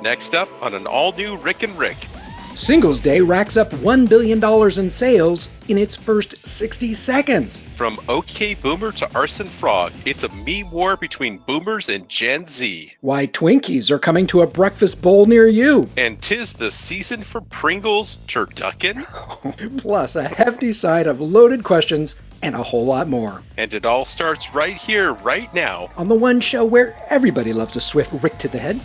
Next up on an all-new Rick and Rick. Singles Day racks up $1 billion in sales in its first 60 seconds. From OK Boomer to Arson Frog, it's a meme war between boomers and Gen Z. Why Twinkies are coming to a breakfast bowl near you. And 'tis the season for Pringles Turducken. Plus a hefty side of loaded questions and a whole lot more. And it all starts right here, right now. On the one show where everybody loves a swift Rick to the head.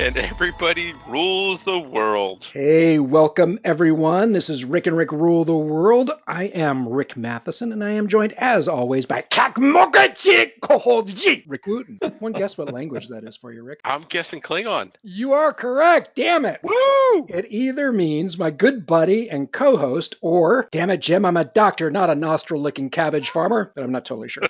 And everybody rules the world. Hey, welcome everyone. This is Rick and Rick Rule the World. I am Rick Matheson, and I am joined, as always, by Kakmokachi Rick Wooten. One guess what language that is for you, Rick? I'm guessing Klingon. You are correct. Damn it. Woo! It either means my good buddy and co-host, or, damn it, Jim, I'm a doctor, not a nostril-licking cabbage farmer, but I'm not totally sure.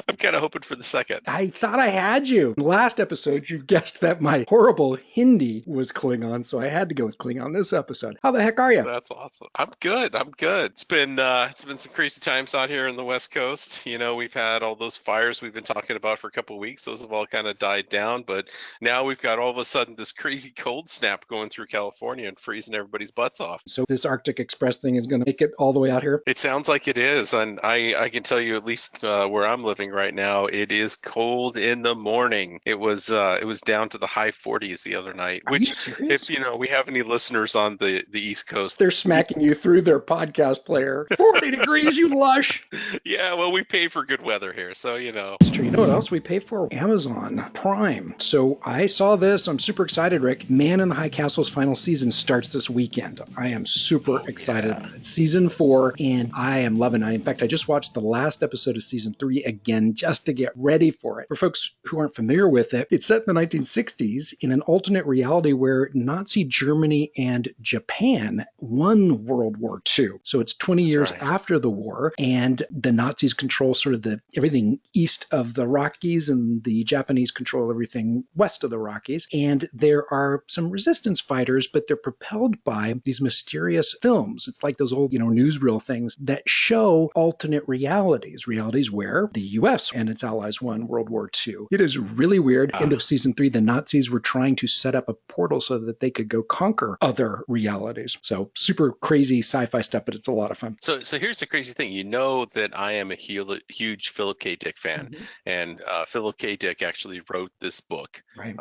I'm kind of hoping for the second. I thought I had you. Last episode, you guessed that my horrible Hindi was Klingon, so I had to go with Klingon this episode. How the heck are you? That's awesome. I'm good. It's been some crazy times out here in the West Coast. You know, we've had all those fires we've been talking about for a couple of weeks. Those have all kind of died down, but now we've got all of a sudden this crazy cold snap going through California and freezing everybody's butts off. So this Arctic Express thing is going to make it all the way out here? It sounds like it is, and I can tell you at least where I'm living right now, it is cold in the morning. It was down to the high 40s the other night. Are which, you serious? if we have any listeners on the East Coast, They're smacking you through their podcast player. 40 degrees, you lush. Yeah, well, we pay for good weather here, so you know. It's true. You know what else we pay for? Amazon Prime. So I saw this. I'm super excited, Rick. Man in the High Castle's final season starts this weekend. I am super excited. It's season 4, and I am loving it. In fact, I just watched the last episode of season 3 again just to get ready for it. For folks who aren't familiar with it, it's set in the 1960s in an alternate reality where Nazi Germany and Japan won World War II. So it's 20 years after the war, and the Nazis control sort of everything east of the Rockies, and the Japanese control everything west of the Rockies. And there are some resistance fighters, but they're propelled by these mysterious films. It's like those old, newsreel things that show alternate realities where the U.S. and its allies won World War II. It is really weird. End of season 3, the Nazis were trying to set up a portal so that they could go conquer other realities. So super crazy sci-fi stuff, but it's a lot of fun. So here's the crazy thing. You know that I am a huge Philip K. Dick fan, and Philip K. Dick actually wrote this book. Right.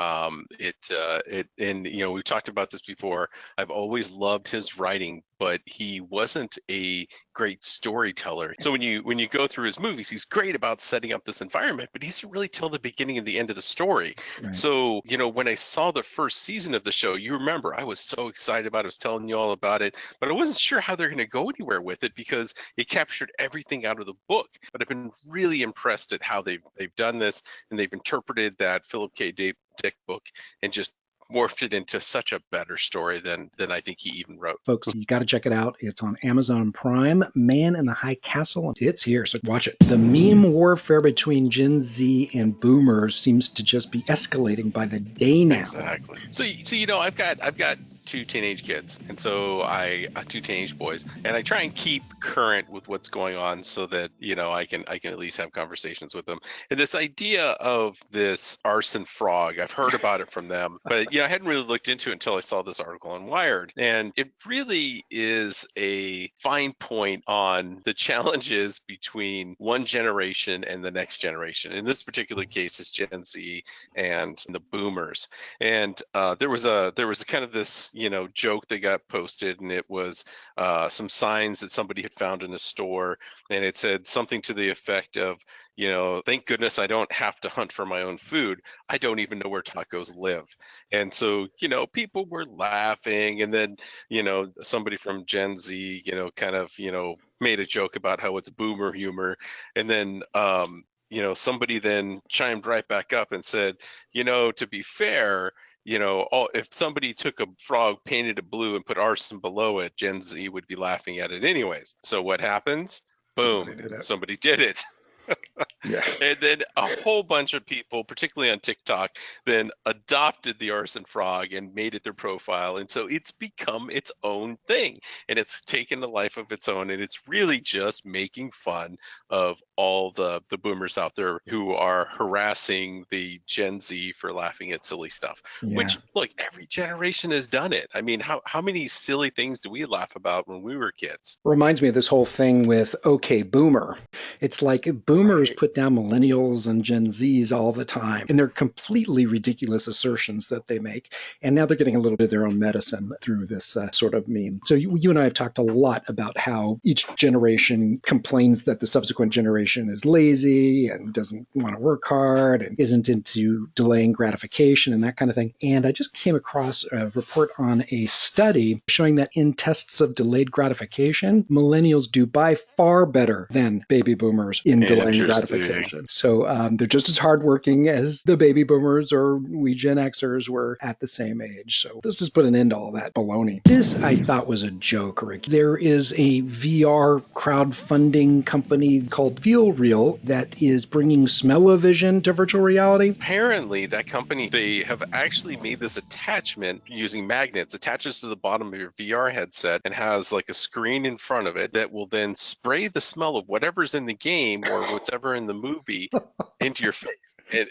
We've talked about this before. I've always loved his writing, but he wasn't a great storyteller. So when you go through his movies, he's great about setting up this environment, but he doesn't really tell the beginning and the end of the story. Right. So, when I saw the first season of the show, you remember I was so excited about it. I was telling you all about it, but I wasn't sure how they're going to go anywhere with it because it captured everything out of the book. But I've been really impressed at how they've done this, and they've interpreted that Philip K. Dick book and just morphed it into such a better story than I think he even wrote. Folks, you got to check it out. It's on Amazon Prime. Man in the High Castle. It's here, so watch it. The meme warfare between Gen Z and boomers seems to just be escalating by the day now. Exactly. So I've got 2 teenage kids, and so I 2 teenage boys, and I try and keep current with what's going on so that I can at least have conversations with them. And this idea of this Arson Frog, I've heard about it from them, but I hadn't really looked into it until I saw this article on Wired, and it really is a fine point on the challenges between one generation and the next generation. In this particular case, it's Gen Z and the boomers, and there was kind of this joke that got posted, and it was some signs that somebody had found in a store, and it said something to the effect of, thank goodness I don't have to hunt for my own food. I don't even know where tacos live. And so, people were laughing, and then, somebody from Gen Z, kind of, made a joke about how it's boomer humor. And then, somebody then chimed right back up and said, to be fair, if somebody took a frog, painted it blue, and put arson below it, Gen Z would be laughing at it anyways. So what happens? Boom, somebody did it. Yeah. And then a whole bunch of people, particularly on TikTok, then adopted the Arson frog and made it their profile. And so it's become its own thing, and it's taken a life of its own. And it's really just making fun of all the boomers out there who are harassing the Gen Z for laughing at silly stuff, Yeah. which, look, every generation has done it. I mean, how many silly things do we laugh about when we were kids? Reminds me of this whole thing with OK Boomer. It's like boomers Right. put down millennials and Gen Zs all the time, and they're completely ridiculous assertions that they make. And now they're getting a little bit of their own medicine through this sort of meme. So you and I have talked a lot about how each generation complains that the subsequent generation is lazy and doesn't want to work hard and isn't into delaying gratification and that kind of thing. And I just came across a report on a study showing that in tests of delayed gratification, millennials do by far better than baby boomers in delaying Interesting. gratification. So they're just as hardworking as the baby boomers or we Gen Xers were at the same age. So let's just put an end to all that baloney. This I thought was a joke, Rick. There is a VR crowdfunding company called Feel Real that is bringing smell-o-vision to virtual reality. Apparently, that company, they have actually made this attachment using magnets, attaches to the bottom of your VR headset and has like a screen in front of it that will then spray the smell of whatever's in the game or whatever in the movie into your face. And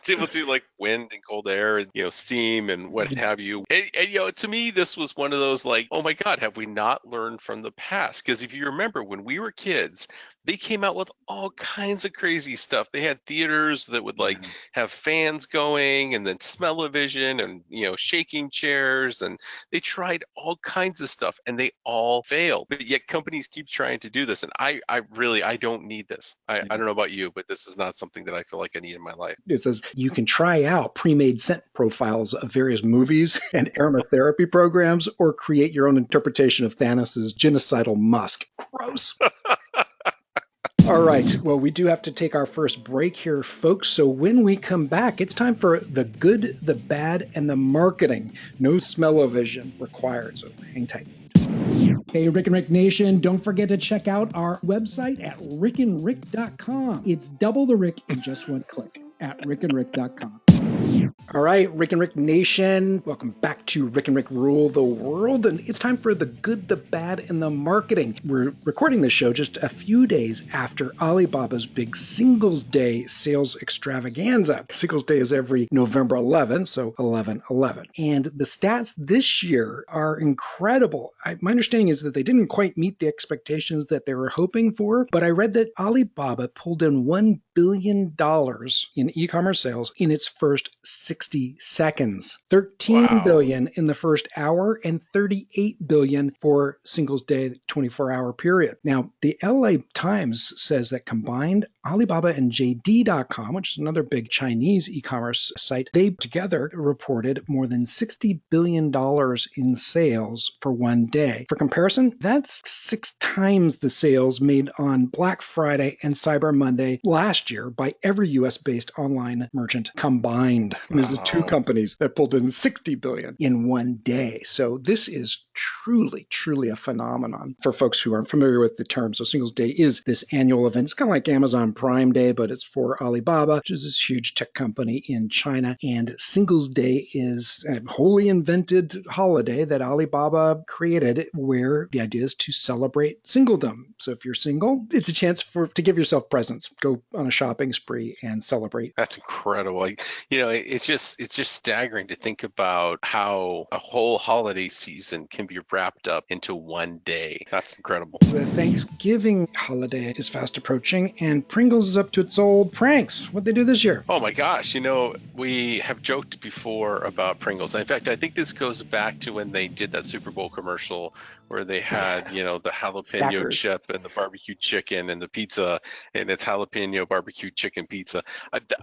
it will do like wind and cold air and, steam and what have you. And, to me, this was one of those like, oh my God, have we not learned from the past? Because if you remember when we were kids, they came out with all kinds of crazy stuff. They had theaters that would like have fans going and then smell-o-vision and, shaking chairs. And they tried all kinds of stuff and they all failed. But yet companies keep trying to do this. And I don't need this. I don't know about you, but this is not something that I feel like I need in my life. It says you can try out pre-made scent profiles of various movies and aromatherapy programs or create your own interpretation of Thanos' genocidal musk. Gross. All right. Well, we do have to take our first break here, folks. So when we come back, it's time for the good, the bad, and the marketing. No smell-o-vision required. So hang tight. Hey, Rick and Rick Nation, don't forget to check out our website at rickandrick.com. It's double the Rick in just one click at rickandrick.com. All right, Rick and Rick Nation, welcome back to Rick and Rick Rule the World, and it's time for the good, the bad, and the marketing. We're recording this show just a few days after Alibaba's big Singles Day sales extravaganza. Singles Day is every November 11th, so 11/11. And the stats this year are incredible. My understanding is that they didn't quite meet the expectations that they were hoping for, but I read that Alibaba pulled in $1 billion in e-commerce sales in its first 60 seconds, 13 billion in the first hour, and 38 billion for Singles Day 24-hour period. Now, the LA Times says that combined, Alibaba and JD.com, which is another big Chinese e-commerce site, they together reported more than $60 billion in sales for one day. For comparison, that's 6 times the sales made on Black Friday and Cyber Monday last year by every US-based online merchant combined. And this is two companies that pulled in $60 billion in one day. So this is truly, truly a phenomenon for folks who aren't familiar with the term. So Singles Day is this annual event. It's kind of like Amazon Prime Day, but it's for Alibaba, which is this huge tech company in China. And Singles Day is a wholly invented holiday that Alibaba created where the idea is to celebrate singledom. So if you're single, it's a chance to give yourself presents. Go on a shopping spree and celebrate. That's incredible. It's just staggering to think about how a whole holiday season can be wrapped up into one day. That's incredible. The Thanksgiving holiday is fast approaching, and Pringles is up to its old pranks. What'd they do this year? Oh my gosh, we have joked before about Pringles. In fact, I think this goes back to when they did that Super Bowl commercial where they had, the jalapeno Stackers. chip and the barbecue chicken and the pizza, and it's jalapeno barbecue chicken pizza.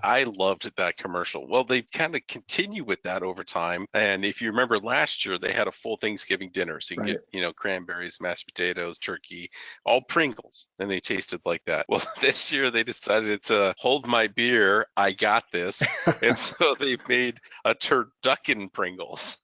I loved that commercial. Well, they kind of continue with that over time. And if you remember last year, they had a full Thanksgiving dinner. So you can get, cranberries, mashed potatoes, turkey, all Pringles. And they tasted like that. Well, this year they decided to hold my beer. I got this. And so they made a Turducken Pringles.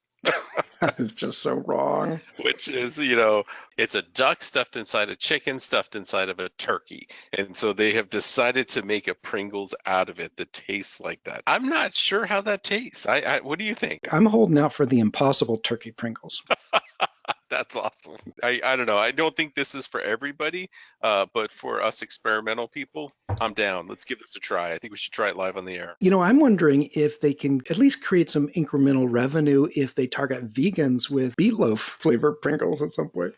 That is just so wrong. Which is, it's a duck stuffed inside a chicken, stuffed inside of a turkey. And so they have decided to make a Pringles out of it that tastes like that. I'm not sure how that tastes. What do you think? I'm holding out for the Impossible Turkey Pringles. That's awesome. I don't know. I don't think this is for everybody, but for us experimental people, I'm down. Let's give this a try. I think we should try it live on the air. I'm wondering if they can at least create some incremental revenue if they target vegans with meatloaf flavored Pringles at some point.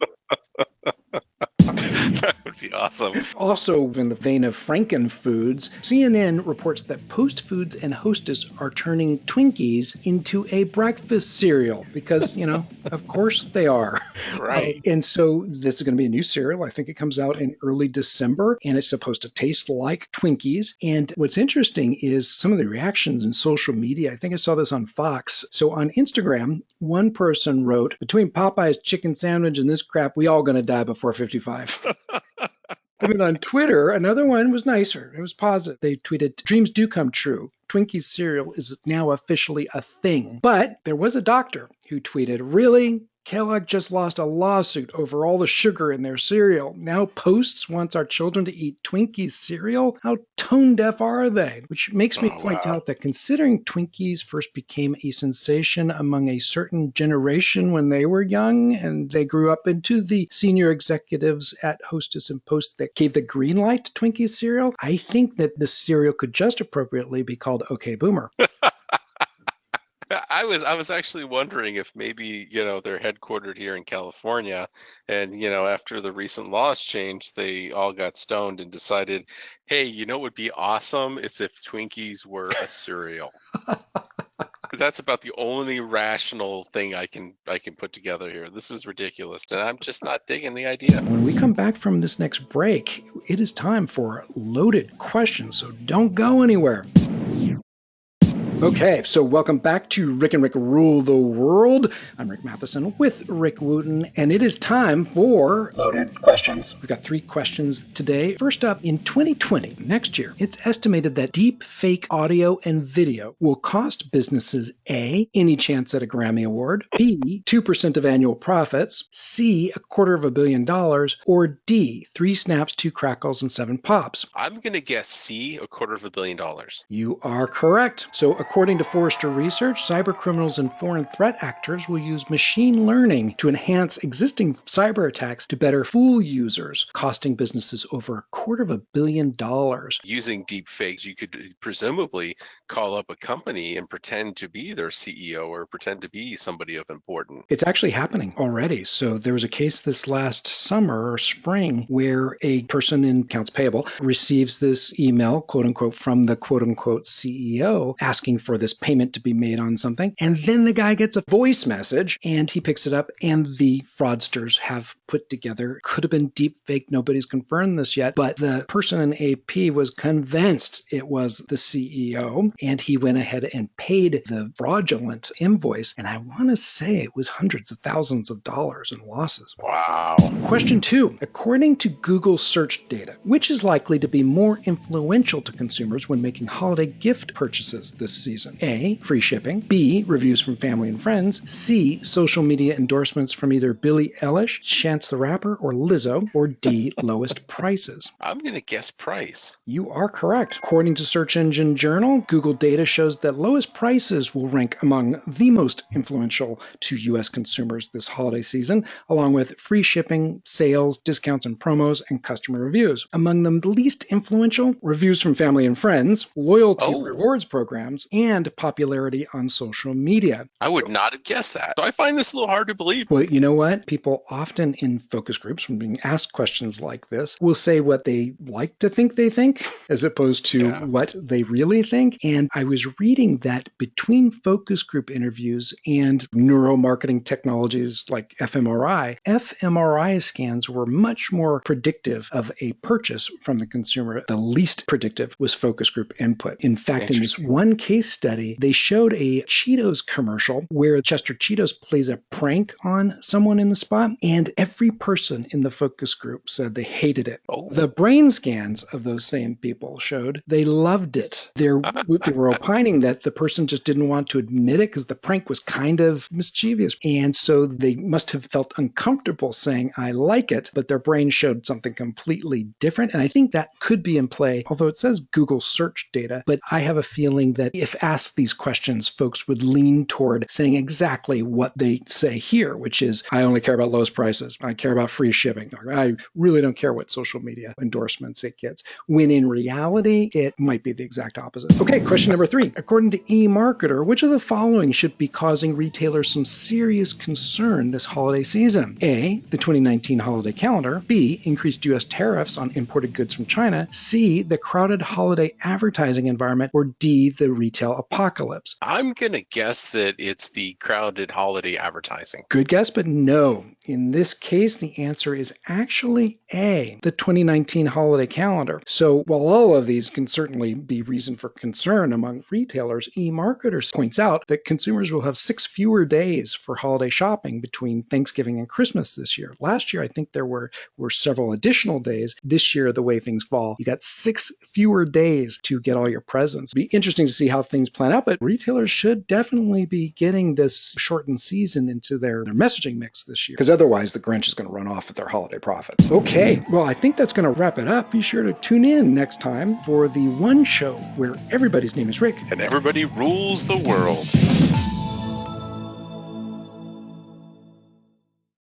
That would be awesome. Also, in the vein of Frankenfoods, CNN reports that Post Foods and Hostess are turning Twinkies into a breakfast cereal because, of course they are. Right. And so this is going to be a new cereal. I think it comes out in early December, and it's supposed to taste like Twinkies. And what's interesting is some of the reactions in social media. I think I saw this on Fox. So on Instagram, one person wrote, "Between Popeye's chicken sandwich and this crap, we all going to die before 55." And then on Twitter, another one was nicer. It was positive. They tweeted, "Dreams do come true. Twinkies cereal is now officially a thing." But there was a doctor who tweeted, "Really? Kellogg just lost a lawsuit over all the sugar in their cereal. Now Posts wants our children to eat Twinkies cereal? How tone deaf are they?" Which makes me point out that considering Twinkies first became a sensation among a certain generation when they were young, and they grew up into the senior executives at Hostess and Post that gave the green light to Twinkies cereal, I think that the cereal could just appropriately be called OK Boomer. I was actually wondering if maybe, they're headquartered here in California and, after the recent laws changed, they all got stoned and decided, hey, what would be awesome is if Twinkies were a cereal. That's about the only rational thing I can put together here. This is ridiculous, and I'm just not digging the idea. When we come back from this next break, it is time for loaded questions, so don't go anywhere. Okay, so welcome back to Rick and Rick Rule the World. I'm Rick Matheson with Rick Wooten, and it is time for Loaded Questions. We've got 3 questions today. First up, in 2020, next year, it's estimated that deep fake audio and video will cost businesses A, any chance at a Grammy Award, B, 2% of annual profits, C, $250 million, or D, 3 snaps, 2 crackles, and 7 pops. I'm going to guess C, $250 million. You are correct. So according to Forrester Research, cyber criminals and foreign threat actors will use machine learning to enhance existing cyber attacks to better fool users, costing businesses over $250 million. Using deep fakes, you could presumably call up a company and pretend to be their CEO or pretend to be somebody of importance. It's actually happening already. So there was a case this last summer or spring where a person in accounts payable receives this email, quote unquote, from the quote unquote CEO asking for this payment to be made on something. And then the guy gets a voice message and he picks it up, and the fraudsters have put together, could have been deep fake. Nobody's confirmed this yet, but the person in AP was convinced it was the CEO, and he went ahead and paid the fraudulent invoice. And I want to say it was hundreds of thousands of dollars in losses. Wow. Question 2. According to Google search data, which is likely to be more influential to consumers when making holiday gift purchases this season? A, free shipping. B, reviews from family and friends. C, social media endorsements from either Billie Eilish, Chance the Rapper, or Lizzo. Or D, lowest prices. I'm going to guess price. You are correct. According to Search Engine Journal, Google data shows that lowest prices will rank among the most influential to U.S. consumers this holiday season, along with free shipping, sales, discounts and promos, and customer reviews. Among the least influential, reviews from family and friends, loyalty rewards programs, and popularity on social media. I would not have guessed that. So I find this a little hard to believe. Well, you know what? People often in focus groups, when being asked questions like this, will say what they like to think they think, as opposed to what they really think. And I was reading that between focus group interviews and neuromarketing technologies like fMRI scans were much more predictive of a purchase from the consumer. The least predictive was focus group input. In fact, in this one case case study, they showed a Cheetos commercial where Chester Cheetos plays a prank on someone in the spot, and every person in the focus group said they hated it. Oh. The brain scans of those same people showed they loved it. They were opining that the person just didn't want to admit it because the prank was kind of mischievous. And so they must have felt uncomfortable saying, I like it, but their brain showed something completely different. And I think that could be in play, although it says Google search data. But I have a feeling that if asked these questions, folks would lean toward saying exactly what they say here, which is, I only care about lowest prices. I care about free shipping. I really don't care what social media endorsements it gets. When in reality, it might be the exact opposite. Okay, question number 3. According to eMarketer, which of the following should be causing retailers some serious concern this holiday season? A, the 2019 holiday calendar. B, increased U.S. tariffs on imported goods from China. C, the crowded holiday advertising environment. Or D, the retail apocalypse. I'm going to guess that it's the crowded holiday advertising. Good guess, but no. In this case, the answer is actually A, the 2019 holiday calendar. So while all of these can certainly be reason for concern among retailers, eMarketer points out that consumers will have 6 fewer days for holiday shopping between Thanksgiving and Christmas this year. Last year, I think there were several additional days. This year, the way things fall, you got 6 fewer days to get all your presents. It'll be interesting to see how things plan out, but retailers should definitely be getting this shortened season into their messaging mix this year, because otherwise the Grinch is going to run off with their holiday profits. Okay, well, I think that's going to wrap it up. Be sure to tune in next time for the one show where everybody's name is Rick and everybody rules the world.